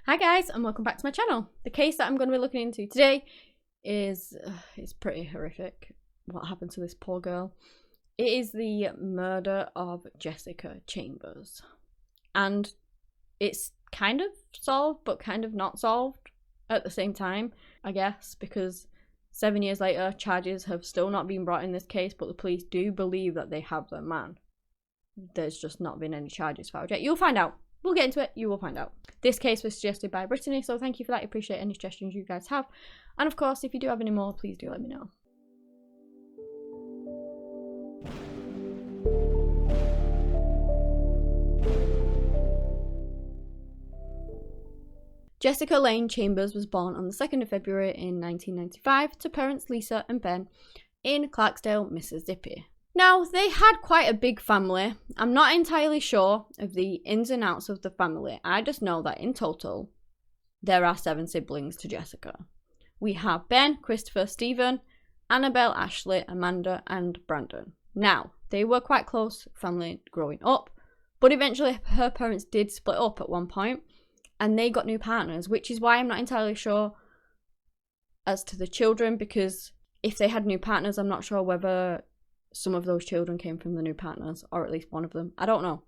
Hi guys, and welcome back to my channel. The case that I'm going to be looking into today is it's pretty horrific what happened to this poor girl. It is the murder of Jessica Chambers. And it's kind of solved but kind of not solved at the same time, I guess, because 7 years later charges have still not been brought in this case, but the police do believe that they have their man. There's just not been any charges filed yet. You'll find out. We'll get into it. You will find out. This case was suggested by Brittany, so thank you for that. I appreciate any suggestions you guys have. And of course, if you do have any more, please do let me know. Jessica Lane Chambers was born on the 2nd of February in 1995 to parents Lisa and Ben in Clarksdale, Mississippi. Now, they had quite a big family. I'm not entirely sure of the ins and outs of the family. I just know that in total, there are 7 siblings to Jessica. We have Ben, Christopher, Stephen, Annabelle, Ashley, Amanda, and Brandon. Now, they were quite close family growing up, but eventually her parents did split up at one point, and they got new partners, which is why I'm not entirely sure as to the children, because if they had new partners, I'm not sure whether some of those children came from the new partners, or at least one of them. I don't know.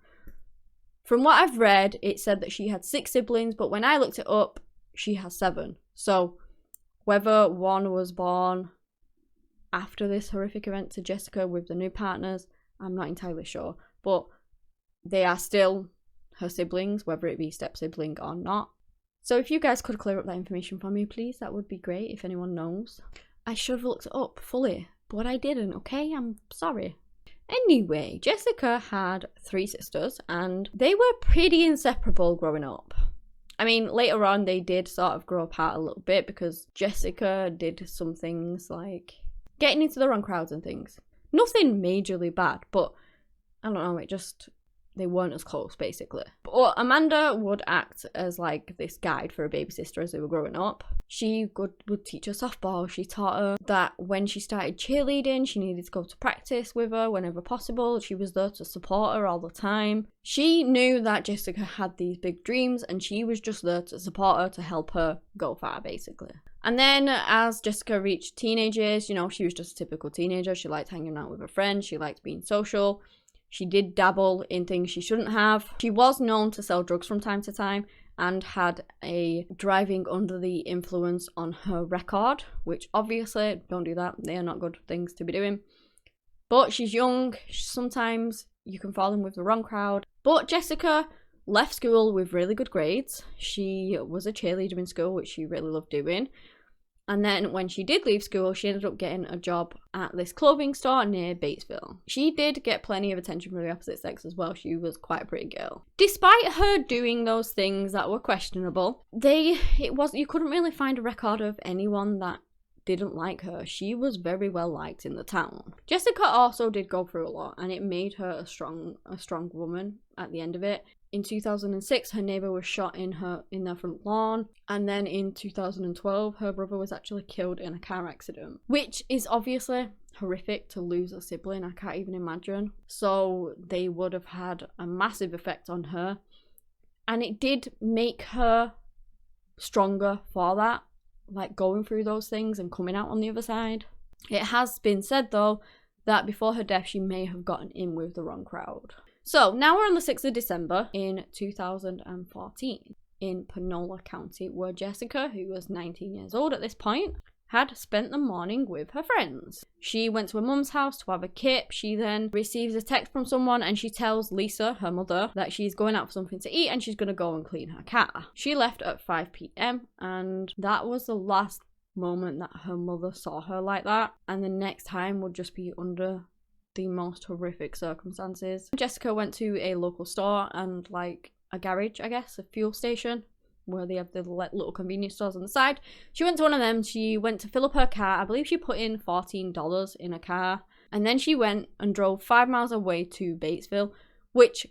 From what I've read, it said that she had 6 siblings, but when I looked it up, she has 7. So whether one was born after this horrific event to Jessica with the new partners, I'm not entirely sure. But they are still her siblings, whether it be step-sibling or not. So if you guys could clear up that information for me, please, that would be great if anyone knows. I should have looked it up fully, but I didn't, okay? I'm sorry. Anyway, Jessica had 3 sisters, and they were pretty inseparable growing up. I mean, later on, they did sort of grow apart a little bit because Jessica did some things like getting into the wrong crowds and things. Nothing majorly bad, but I don't know, they weren't as close, basically. But Amanda would act as like this guide for her baby sister as they were growing up. She would teach her softball. She taught her that when she started cheerleading, she needed to go to practice with her whenever possible. She was there to support her all the time. She knew that Jessica had these big dreams, and she was just there to support her, to help her go far, basically. And then as Jessica reached teenage years, you know, she was just a typical teenager. She liked hanging out with her friends. She liked being social. She did dabble in things she shouldn't have. She was known to sell drugs from time to time and had a driving under the influence on her record, which obviously, don't do that. They are not good things to be doing. But she's young. Sometimes you can fall in with the wrong crowd. But Jessica left school with really good grades. She was a cheerleader in school, which she really loved doing. And then when she did leave school, she ended up getting a job at this clothing store near Batesville. She did get plenty of attention from the opposite sex as well. She was quite a pretty girl. Despite her doing those things that were questionable, you couldn't really find a record of anyone that didn't like her. She was very well liked in the town. Jessica also did go through a lot, and it made her a strong woman at the end of it. In 2006, her neighbour was shot in their front lawn, and then in 2012, her brother was actually killed in a car accident, which is obviously horrific to lose a sibling. I can't even imagine. So they would have had a massive effect on her, and it did make her stronger for that, like going through those things and coming out on the other side. It has been said though that before her death, she may have gotten in with the wrong crowd. So now we're on the 6th of December in 2014 in Panola County, where Jessica, who was 19 years old at this point, had spent the morning with her friends. She went to her mum's house to have a kip. She then receives a text from someone, and she tells Lisa, her mother, that she's going out for something to eat and she's going to go and clean her car. She left at 5 p.m. and that was the last moment that her mother saw her like that, and the next time would just be under the most horrific circumstances. Jessica went to a local store and like a garage, I guess, a fuel station, where they have the little convenience stores on the side. She went to one of them. She went to fill up her car. I believe she put in $14 in a car, and then she went and drove 5 miles away to Batesville, which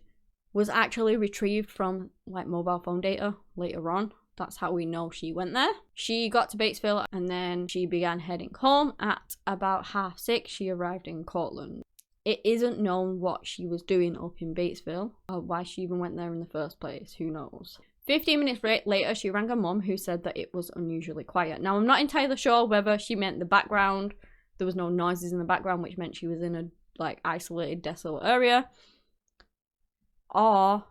was actually retrieved from like mobile phone data later on. That's how we know she went there. She got to Batesville, and then she began heading home. At about 6:30, she arrived in Cortland. It isn't known what she was doing up in Batesville, or why she even went there in the first place, who knows. 15 minutes later, she rang her mum, who said that it was unusually quiet. Now, I'm not entirely sure whether she meant the background. There was no noises in the background, which meant she was in a like isolated, desolate area, or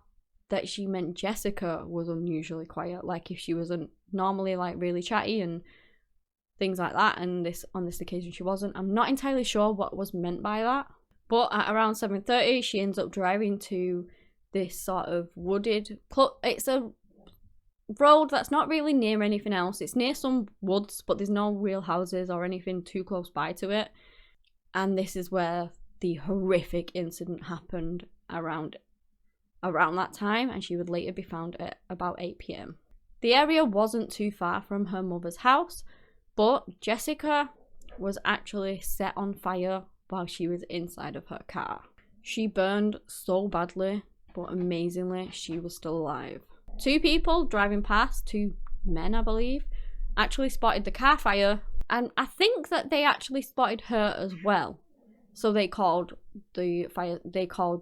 that she meant Jessica was unusually quiet, like if she wasn't normally like really chatty and things like that, and on this occasion she wasn't. I'm not entirely sure what was meant by that. But at around 7:30, she ends up driving to this sort of wooded, it's a road that's not really near anything else. It's near some woods, but there's no real houses or anything too close by to it. And this is where the horrific incident happened around that time, and she would later be found at about 8 p.m. The area wasn't too far from her mother's house, but Jessica was actually set on fire while she was inside of her car. She burned so badly, but amazingly, she was still alive. 2 people driving past, 2 men I believe, actually spotted the car fire, and I think that they actually spotted her as well. So they called the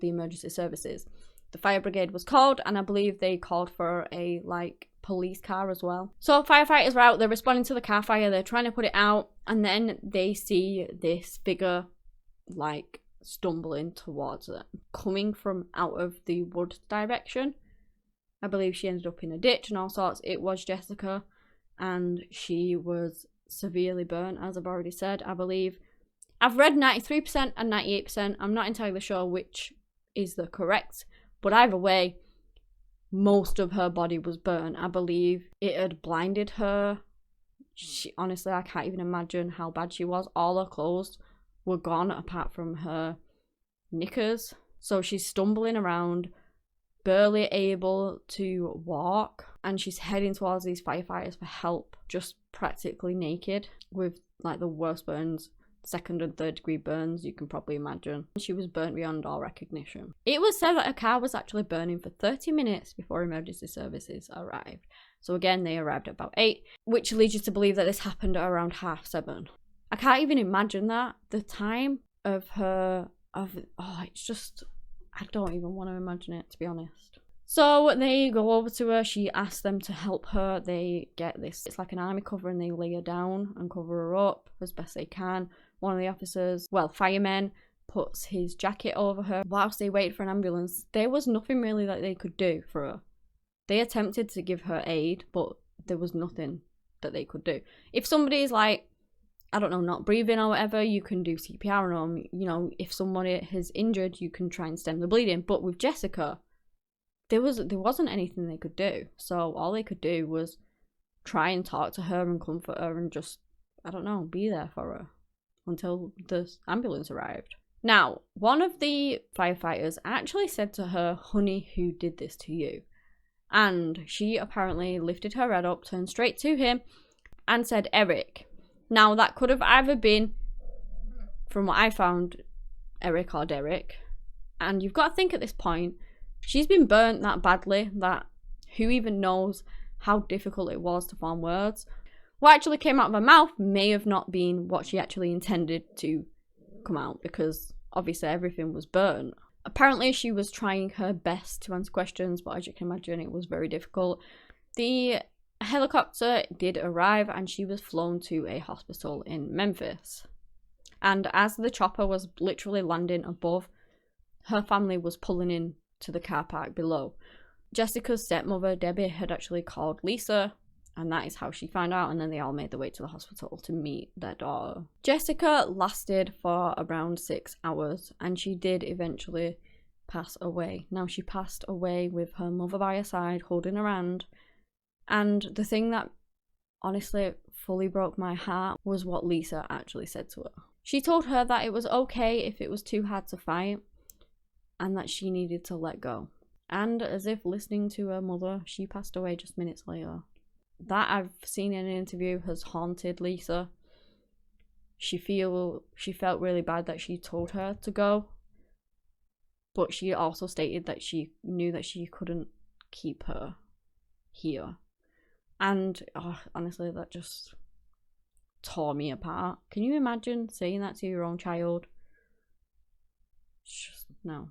emergency services. The fire brigade was called, and I believe they called for a police car as well. So firefighters are out, they're responding to the car fire, they're trying to put it out, and then they see this figure stumbling towards it, coming from out of the wood direction. I believe she ended up in a ditch and all sorts. It was Jessica, and she was severely burnt, as I've already said. I believe I've read 93% and 98%. I'm not entirely sure which is the correct, but either way, most of her body was burnt. I believe it had blinded her. Honestly, I can't even imagine how bad she was. All her clothes were gone apart from her knickers. So she's stumbling around, barely able to walk, and she's heading towards these firefighters for help, just practically naked, with the worst burns, 2nd and 3rd degree burns you can probably imagine. She was burnt beyond all recognition. It was said that her car was actually burning for 30 minutes before emergency services arrived. So again, they arrived at about 8, which leads you to believe that this happened at around 7:30. I can't even imagine that. The time of her, it's just, I don't even want to imagine it, to be honest. So they go over to her, she asks them to help her. They get this, it's like an army cover, and they lay her down and cover her up as best they can. One of the officers, firemen, puts his jacket over her whilst they wait for an ambulance. There was nothing really that they could do for her. They attempted to give her aid, but there was nothing that they could do. If somebody's I don't know, not breathing or whatever, you can do CPR on them. You know, if somebody has injured, you can try and stem the bleeding. But with Jessica, there wasn't anything they could do. So all they could do was try and talk to her and comfort her and just, I don't know, be there for her until the ambulance arrived. Now, one of the firefighters actually said to her, "Honey, who did this to you?" And she apparently lifted her head up, turned straight to him, and said, "Eric." Now, that could have either been, from what I found, Eric or Derek. And you've got to think at this point, she's been burnt that badly that who even knows how difficult it was to form words. What actually came out of her mouth may have not been what she actually intended to come out, because obviously everything was burnt. Apparently she was trying her best to answer questions, but as you can imagine, it was very difficult. The helicopter did arrive, and she was flown to a hospital in Memphis. And as the chopper was literally landing above, her family was pulling in to the car park below. Jessica's stepmother, Debbie, had actually called Lisa, and that is how she found out, and then they all made their way to the hospital to meet their daughter. Jessica lasted for around 6 hours, and she did eventually pass away. Now, she passed away with her mother by her side, holding her hand. And the thing that honestly fully broke my heart was what Lisa actually said to her. She told her that it was okay if it was too hard to fight, and that she needed to let go. And as if listening to her mother, she passed away just minutes later. That I've seen in an interview has haunted Lisa. She felt really bad that she told her to go, but she also stated that she knew that she couldn't keep her here. And honestly, that just tore me apart. Can you imagine saying that to your own child? No,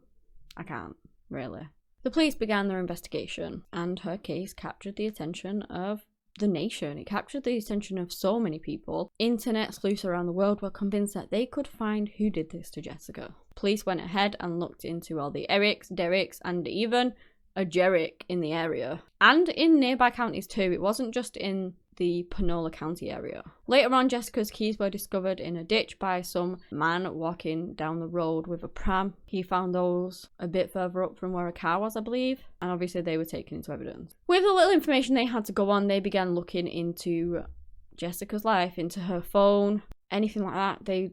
I can't, really. The police began their investigation, and her case captured the attention of the nation. It captured the attention of so many people. Internet sleuths around the world were convinced that they could find who did this to Jessica. Police went ahead and looked into all the Erics, Derricks, and even a Jerrick in the area. And in nearby counties too. It wasn't just in the Panola County area. Later on, Jessica's keys were discovered in a ditch by some man walking down the road with a pram. He found those a bit further up from where a car was, I believe, and obviously they were taken into evidence. With the little information they had to go on, they began looking into Jessica's life, into her phone, anything like that. They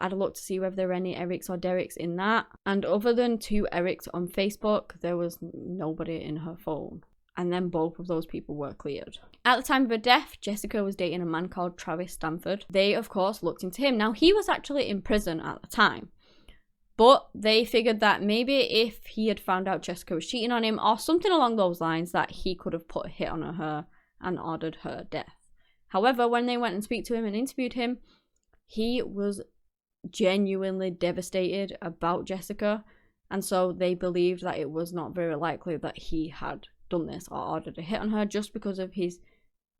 had a look to see whether there were any Erics or Derricks in that, and other than 2 Erics on Facebook, there was nobody in her phone. And then both of those people were cleared. At the time of her death, Jessica was dating a man called Travis Stamford. They, of course, looked into him. Now, he was actually in prison at the time, but they figured that maybe if he had found out Jessica was cheating on him or something along those lines, that he could have put a hit on her and ordered her death. However, when they went and spoke to him and interviewed him, he was genuinely devastated about Jessica, and so they believed that it was not very likely that he had done this or ordered a hit on her, just because of his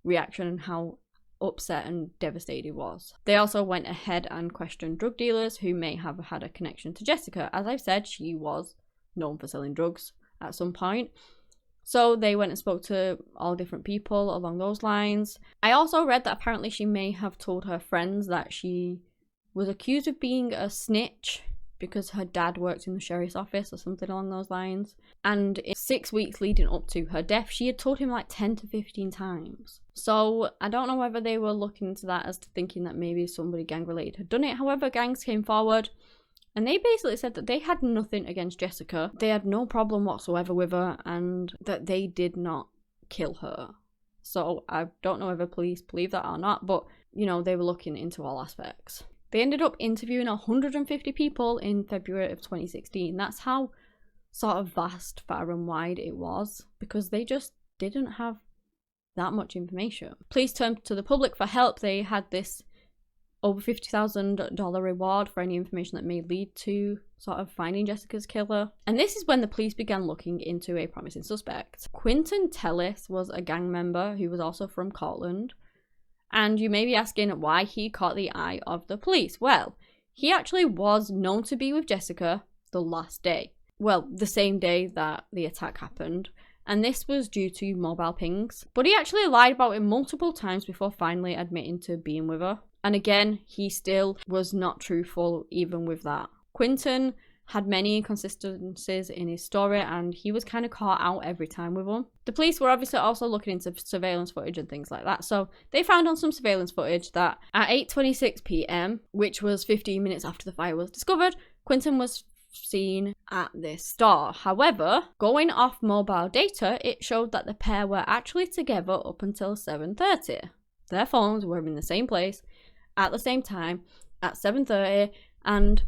reaction and how upset and devastated he was. They also went ahead and questioned drug dealers who may have had a connection to Jessica. As I've said, she was known for selling drugs at some point. So they went and spoke to all different people along those lines. I also read that apparently she may have told her friends that she was accused of being a snitch because her dad worked in the sheriff's office or something along those lines. And in 6 weeks leading up to her death, she had told him like 10 to 15 times. So I don't know whether they were looking into that as to thinking that maybe somebody gang related had done it. However, gangs came forward and they basically said that they had nothing against Jessica. They had no problem whatsoever with her and that they did not kill her. So I don't know whether police believe that or not, but you know, they were looking into all aspects. They ended up interviewing 150 people in February of 2016. That's how sort of vast, far and wide it was, because they just didn't have that much information. Police turned to the public for help. They had this over $50,000 reward for any information that may lead to sort of finding Jessica's killer. And this is when the police began looking into a promising suspect. Quintin Telleth was a gang member who was also from Cortland. And you may be asking why he caught the eye of the police. Well, he actually was known to be with Jessica the last day. Well, the same day that the attack happened. And this was due to mobile pings. But he actually lied about it multiple times before finally admitting to being with her. And again, he still was not truthful even with that. Quintin had many inconsistencies in his story and he was kind of caught out every time with them. The police were obviously also looking into surveillance footage and things like that. So they found on some surveillance footage that at 8:26 p.m, which was 15 minutes after the fire was discovered, Quintin was seen at this store. However, going off mobile data, it showed that the pair were actually together up until 7:30. Their phones were in the same place at the same time at 7:30, and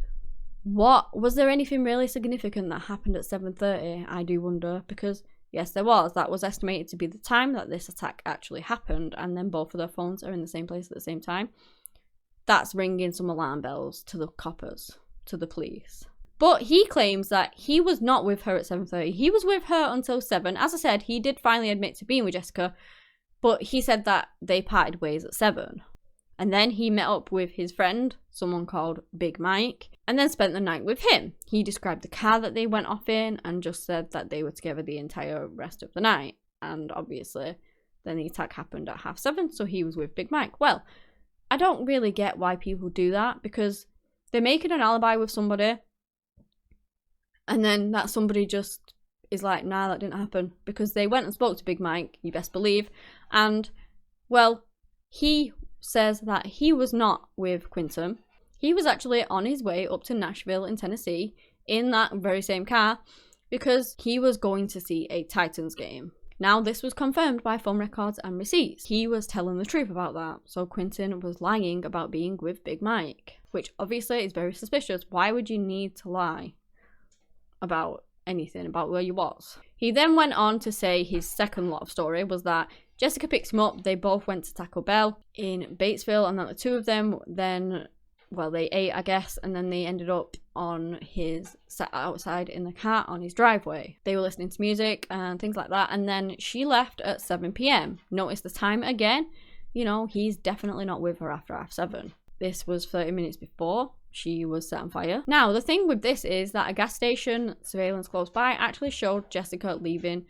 was there anything really significant that happened at 7:30? I do wonder, because yes, there was. That was estimated to be the time that this attack actually happened, and then both of their phones are in the same place at the same time. That's ringing some alarm bells to the coppers, to the police. But he claims that he was not with her at 7:30. He was with her until 7. As I said, he did finally admit to being with Jessica, but he said that they parted ways at 7. And then he met up with his friend, someone called Big Mike, and then spent the night with him. He described the car that they went off in and just said that they were together the entire rest of the night. And obviously, then the attack happened at 7:30, so he was with Big Mike. Well, I don't really get why people do that, because they're making an alibi with somebody, and then that somebody just is like, nah, that didn't happen, because they went and spoke to Big Mike, you best believe, and, well, he says that he was not with Quintin. He was actually on his way up to Nashville in Tennessee in that very same car because he was going to see a Titans game. Now, this was confirmed by phone records and receipts. He was telling the truth about that. So Quintin was lying about being with Big Mike, which obviously is very suspicious. Why would you need to lie about anything, about where you was? He then went on to say his second lot of story was that Jessica picked him up, they both went to Taco Bell in Batesville, and that the two of them then well, they ate, I guess, and then they ended up sat outside in the car on his driveway. They were listening to music and things like that, and then she left at 7 p.m. Notice the time again. You know, he's definitely not with her after 7:30. This was 30 minutes before she was set on fire. Now, the thing with this is that a gas station surveillance close by actually showed Jessica leaving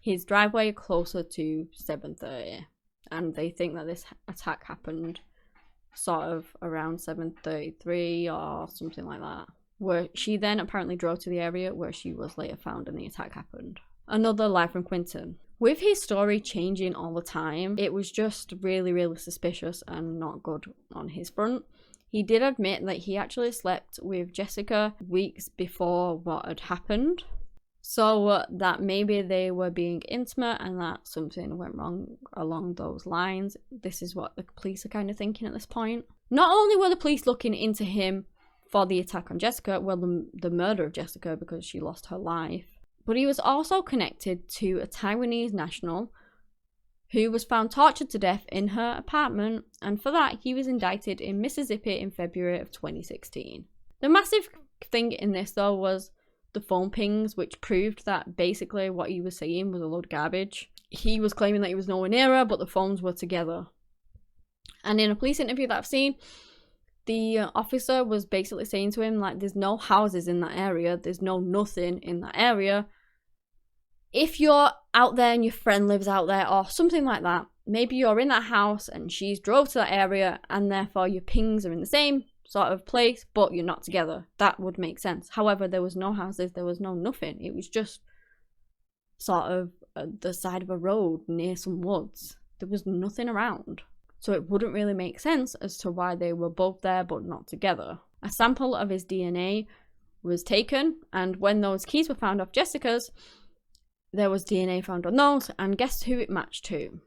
his driveway closer to 7:30. And they think that this attack happened sort of around 7:33 or something like that, where she then apparently drove to the area where she was later found and the attack happened. Another lie from Quintin. With his story changing all the time, it was just really, really suspicious and not good on his front. He did admit that he actually slept with Jessica weeks before what had happened. So that maybe they were being intimate and that something went wrong along those lines. This is what the police are kind of thinking at this point. Not only were the police looking into him for the attack on Jessica, well, the murder of Jessica because she lost her life, but he was also connected to a Taiwanese national who was found tortured to death in her apartment, and for that he was indicted in Mississippi in February of 2016. The massive thing in this though was the phone pings, which proved that basically what he was saying was a load of garbage. He was claiming that he was nowhere near her, but the phones were together. And in a police interview that I've seen, the officer was basically saying to him, like, there's no houses in that area, there's no nothing in that area. If you're out there and your friend lives out there or something like that, maybe you're in that house and she's drove to that area and therefore your pings are in the same sort of place, but you're not together. That would make sense. However, there was no houses, there was no nothing. It was just sort of the side of a road near some woods. There was nothing around. So it wouldn't really make sense as to why they were both there but not together. A sample of his DNA was taken, and when those keys were found off Jessica's, there was DNA found on those, and guess who it matched to?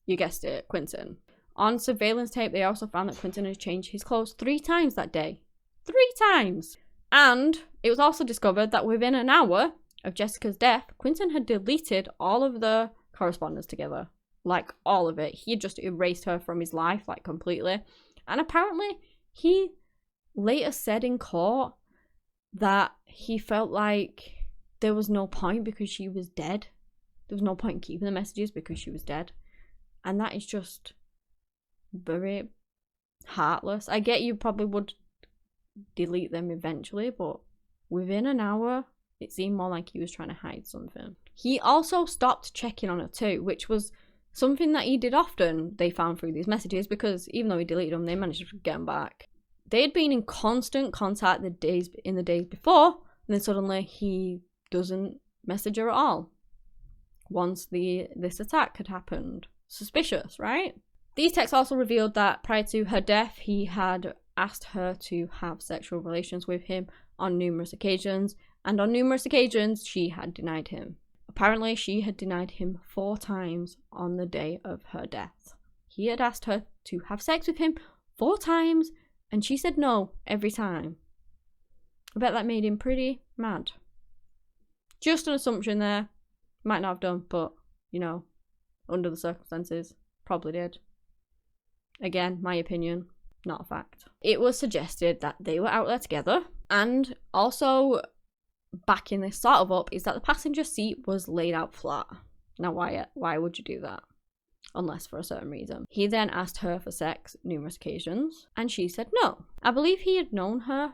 You guessed it, Quintin. On surveillance tape, they also found that Quintin had changed his clothes 3 times that day. 3 times! And it was also discovered that within an hour of Jessica's death, Quintin had deleted all of the correspondence together. Like, all of it. He had just erased her from his life, like, completely. And apparently, he later said in court that he felt like there was no point because she was dead. There was no point in keeping the messages because she was dead. And that is just very heartless. I get you probably would delete them eventually, but within an hour, it seemed more like he was trying to hide something. He also stopped checking on her too, which was something that he did often, they found through these messages, because even though he deleted them, they managed to get them back. They had been in constant contact the days before, and then suddenly he doesn't message her at all once this attack had happened. Suspicious, right? These texts also revealed that prior to her death, he had asked her to have sexual relations with him on numerous occasions, and on numerous occasions she had denied him. Apparently, she had denied him 4 times on the day of her death. He had asked her to have sex with him 4 times, and she said no every time. I bet that made him pretty mad. Just an assumption there. Might not have done, but, you know, under the circumstances, probably did. Again, my opinion, not a fact. It was suggested that they were out there together, and also backing this sort of up is that the passenger seat was laid out flat. Now, why would you do that? Unless for a certain reason. He then asked her for sex numerous occasions, and she said no. I believe he had known her.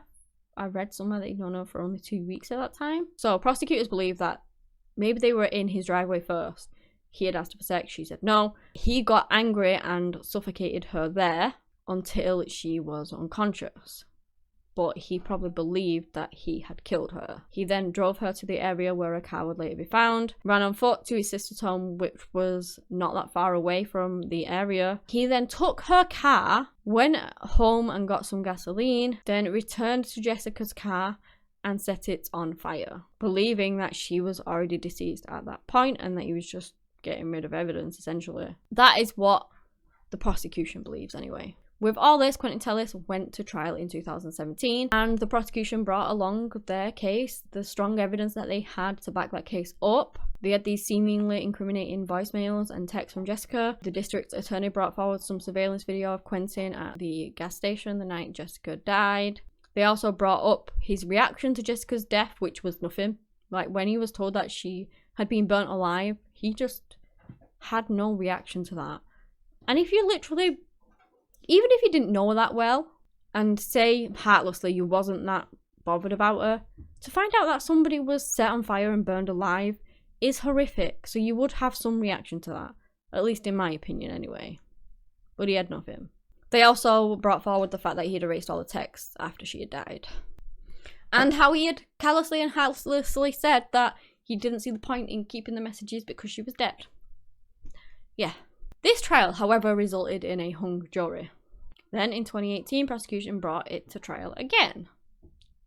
I read somewhere that he'd known her for only 2 weeks at that time. So prosecutors believe that maybe they were in his driveway first. He had asked her for sex, she said no. He got angry and suffocated her there until she was unconscious. But he probably believed that he had killed her. He then drove her to the area where her car would later be found, ran on foot to his sister's home, which was not that far away from the area. He then took her car, went home and got some gasoline, then returned to Jessica's car and set it on fire, believing that she was already deceased at that point and that he was just getting rid of evidence, essentially. That is what the prosecution believes anyway. With all this, Quintin Telleth went to trial in 2017, and the prosecution brought along their case, the strong evidence that they had to back that case up. They had these seemingly incriminating voicemails and texts from Jessica. The district attorney brought forward some surveillance video of Quintin at the gas station the night Jessica died. They also brought up his reaction to Jessica's death, which was nothing. Like, when he was told that she had been burnt alive, he just had no reaction to that. And if you literally, even if you didn't know her that well, and say heartlessly you wasn't that bothered about her, to find out that somebody was set on fire and burned alive is horrific. So you would have some reaction to that, at least in my opinion anyway. But he had nothing. They also brought forward the fact that he had erased all the texts after she had died. And how he had callously and heartlessly said that he didn't see the point in keeping the messages because she was dead. Yeah. This trial, however, resulted in a hung jury. Then in 2018, prosecution brought it to trial again.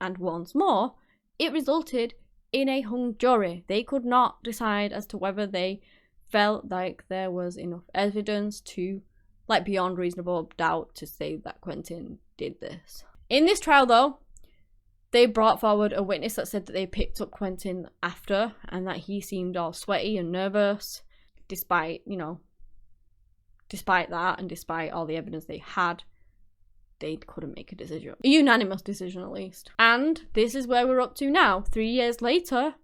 And once more, it resulted in a hung jury. They could not decide as to whether they felt like there was enough evidence to, like, beyond reasonable doubt to say that Quintin did this. In this trial, though, they brought forward a witness that said that they picked up Quintin after and that he seemed all sweaty and nervous, despite that and despite all the evidence they had. They couldn't make a decision. A unanimous decision, at least. And this is where we're up to now. 3 years later,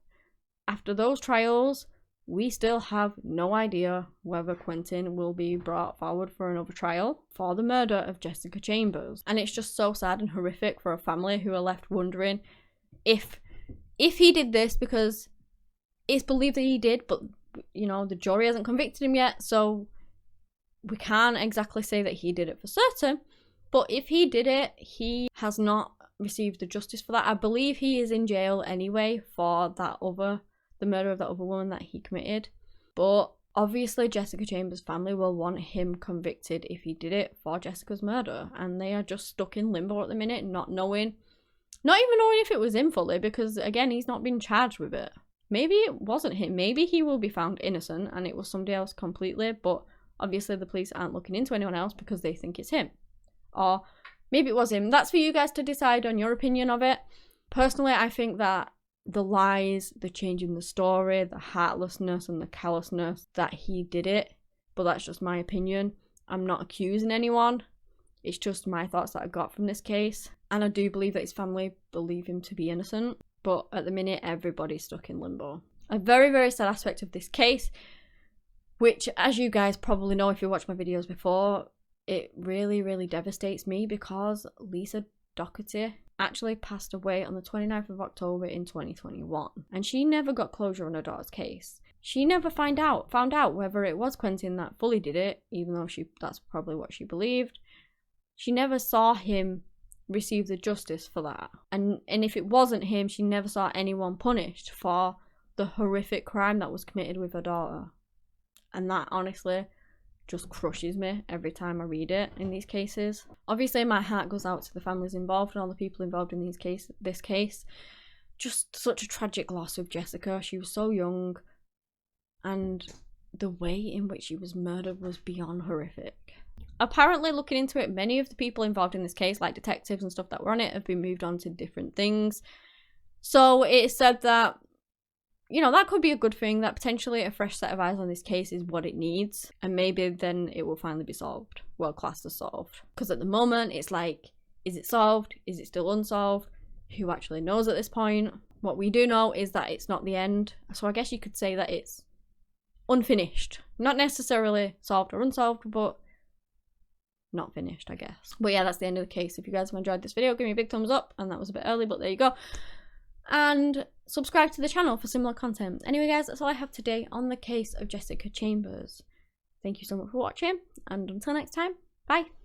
after those trials, we still have no idea whether Quintin will be brought forward for another trial for the murder of Jessica Chambers. And it's just so sad and horrific for a family who are left wondering if he did this, because it's believed that he did, but, you know, the jury hasn't convicted him yet, so we can't exactly say that he did it for certain. But if he did it, he has not received the justice for that. I believe he is in jail anyway for the murder of that other woman that he committed. But obviously Jessica Chambers' family will want him convicted if he did it for Jessica's murder. And they are just stuck in limbo at the minute, not even knowing if it was him fully, because again, he's not been charged with it. Maybe it wasn't him. Maybe he will be found innocent and it was somebody else completely. But obviously the police aren't looking into anyone else because they think it's him. Or maybe it was him. That's for you guys to decide on your opinion of it. Personally, I think that the lies, the change in the story, the heartlessness and the callousness, that he did it. But that's just my opinion. I'm not accusing anyone. It's just my thoughts that I got from this case. And I do believe that his family believe him to be innocent. But at the minute, everybody's stuck in limbo. A very, very sad aspect of this case, which, as you guys probably know if you watched my videos before, it really, really devastates me, because Lisa Doherty actually passed away on the 29th of October in 2021. And she never got closure on her daughter's case. She never found out whether it was Quintin that fully did it, even though that's probably what she believed. She never saw him receive the justice for that. And if it wasn't him, she never saw anyone punished for the horrific crime that was committed with her daughter. And that honestly just crushes me every time I read it in these cases. Obviously, my heart goes out to the families involved and all the people involved in this case. Just such a tragic loss of Jessica. She was so young, and the way in which she was murdered was beyond horrific. Apparently, looking into it, many of the people involved in this case, like detectives and stuff that were on it, have been moved on to different things. So it's said that, you know, that could be a good thing, that potentially a fresh set of eyes on this case is what it needs, and maybe then it will finally be solved, well classed as solved. Because at the moment it's like, is it solved? Is it still unsolved? Who actually knows at this point? What we do know is that it's not the end, so I guess you could say that it's unfinished. Not necessarily solved or unsolved, but not finished, I guess. But yeah, that's the end of the case. If you guys have enjoyed this video, give me a big thumbs up, and that was a bit early, but there you go. And subscribe to the channel for similar content. Anyway guys, that's all I have today on the case of Jessica Chambers. Thank you so much for watching, and until next time, bye!